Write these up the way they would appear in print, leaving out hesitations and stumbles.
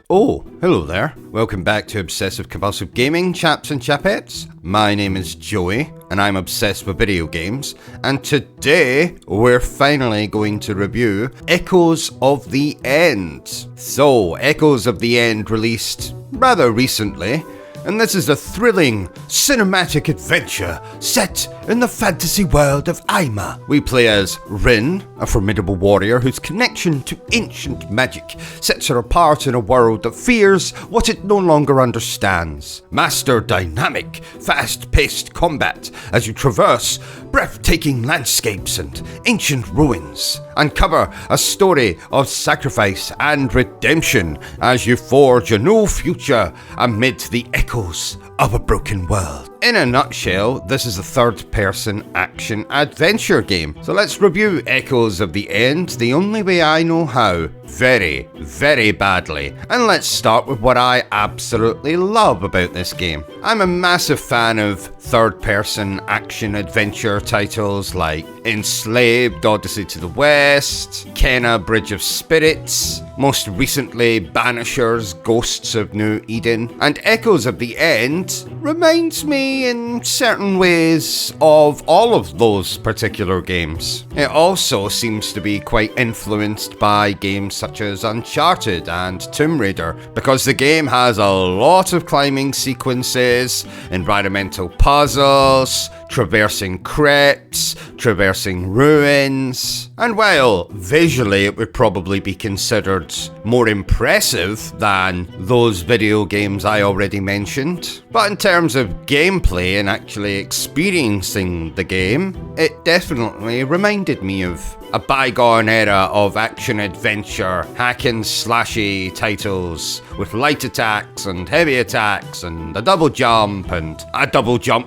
Oh, hello there. Welcome back to Obsessive Compulsive Gaming, chaps and chapettes. My name is Joey, and I'm obsessed with video games, and today we're finally going to review Echoes of the End. So, Echoes of the End released rather recently, and this is a thrilling, cinematic adventure set in the fantasy world of Aima. We play as Rin, a formidable warrior whose connection to ancient magic sets her apart in a world that fears what it no longer understands. Master dynamic, fast-paced combat as you traverse breathtaking landscapes and ancient ruins. Uncover a story of sacrifice and redemption as you forge a new future amid the echoes of a broken world. In a nutshell, this is a third-person action-adventure game. So let's review Echoes of the End the only way I know how. Very, very badly. And let's start with what I absolutely love about this game. I'm a massive fan of third-person action-adventure titles like Enslaved, Odyssey to the West, Kena, Bridge of Spirits, most recently Banishers, Ghosts of New Eden, and Echoes of the End reminds me in certain ways of all of those particular games. It also seems to be quite influenced by games such as Uncharted and Tomb Raider, because the game has a lot of climbing sequences, environmental puzzles, traversing crypts, traversing ruins, and while visually it would probably be considered more impressive than those video games I already mentioned, but in terms of gameplay and actually experiencing the game, it definitely reminded me of a bygone era of action-adventure, hack-and-slashy titles with light attacks and heavy attacks and a double jump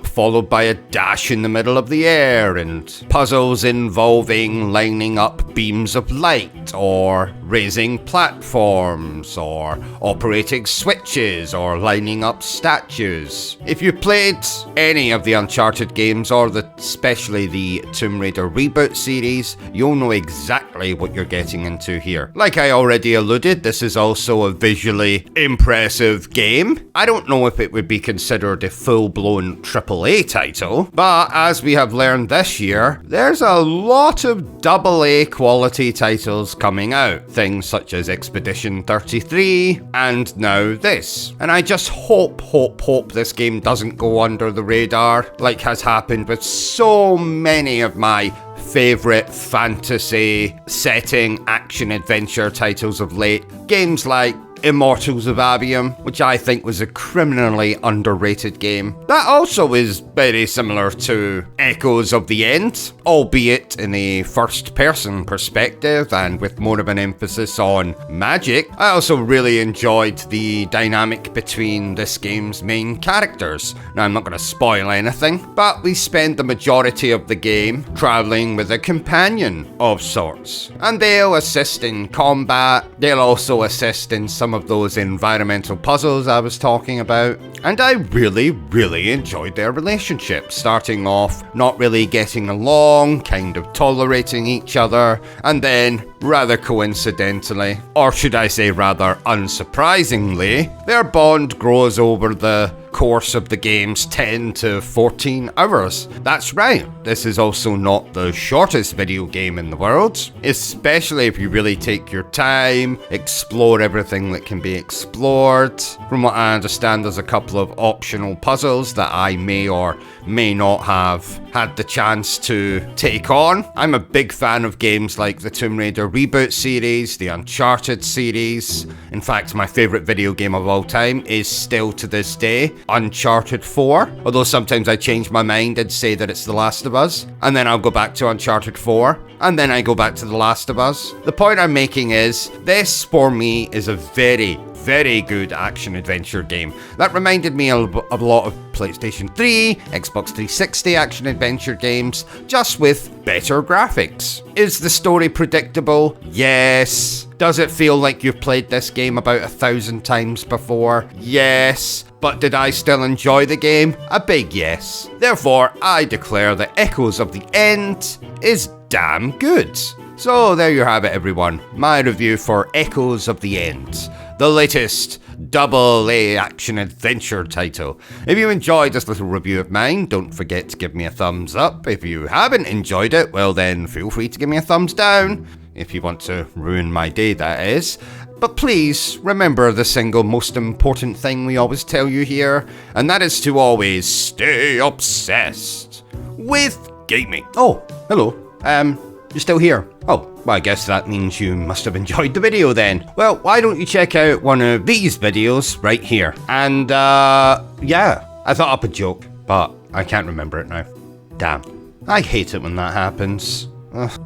followed by a dash in the middle of the air and puzzles involving lining up beams of light or raising platforms or operating switches or lining up statues. If you played any of the Uncharted games or especially the Tomb Raider reboot series, you'll know exactly what you're getting into here. Like I already alluded, this is also a visually impressive game. I don't know if it would be considered a full-blown AAA title, but as we have learned this year, there's a lot of AA quality titles coming out. Things such as Expedition 33 and now this. And I just hope this game doesn't go under the radar like has happened with so many of my favorite fantasy setting action adventure titles of late. Games like Immortals of Avium, which I think was a criminally underrated game. That also is very similar to Echoes of the End, albeit in a first-person perspective and with more of an emphasis on magic. I also really enjoyed the dynamic between this game's main characters. Now, I'm not going to spoil anything, but we spend the majority of the game traveling with a companion of sorts, and they'll assist in combat. They'll also assist in some of those environmental puzzles I was talking about, and I really enjoyed their relationship, starting off not really getting along, kind of tolerating each other, and then rather coincidentally, or should I say rather unsurprisingly, their bond grows over the course of the game's 10 to 14 hours. That's right, this is also not the shortest video game in the world, especially if you really take your time, explore everything that can be explored. From what I understand, there's a couple of optional puzzles that I may or may not have had the chance to take on. I'm a big fan of games like the Tomb Raider reboot series, the Uncharted series. In fact, my favourite video game of all time is still to this day Uncharted 4, although sometimes I change my mind and say that it's The Last of Us, and then I'll go back to Uncharted 4, and then I go back to The Last of Us. The point I'm making is, this for me is a very good action-adventure game. That reminded me of a lot of PlayStation 3, Xbox 360 action-adventure games, just with better graphics. Is the story predictable? Yes. Does it feel like you've played this game about 1,000 times before? Yes. But did I still enjoy the game? A big yes. Therefore, I declare that Echoes of the End is damn good. So there you have it, everyone. My review for Echoes of the End. the latest AA action adventure title. If you enjoyed this little review of mine, don't forget to give me a thumbs up. If you haven't enjoyed it, well then feel free to give me a thumbs down. If you want to ruin my day, that is. But please remember the single most important thing we always tell you here, and that is to always stay obsessed with gaming. Oh, hello. You're still here. Oh, well, I guess that means you must have enjoyed the video then. Well, why don't you check out one of these videos right here? And, yeah, I thought up a joke, but I can't remember it now. Damn. I hate it when that happens. Ugh.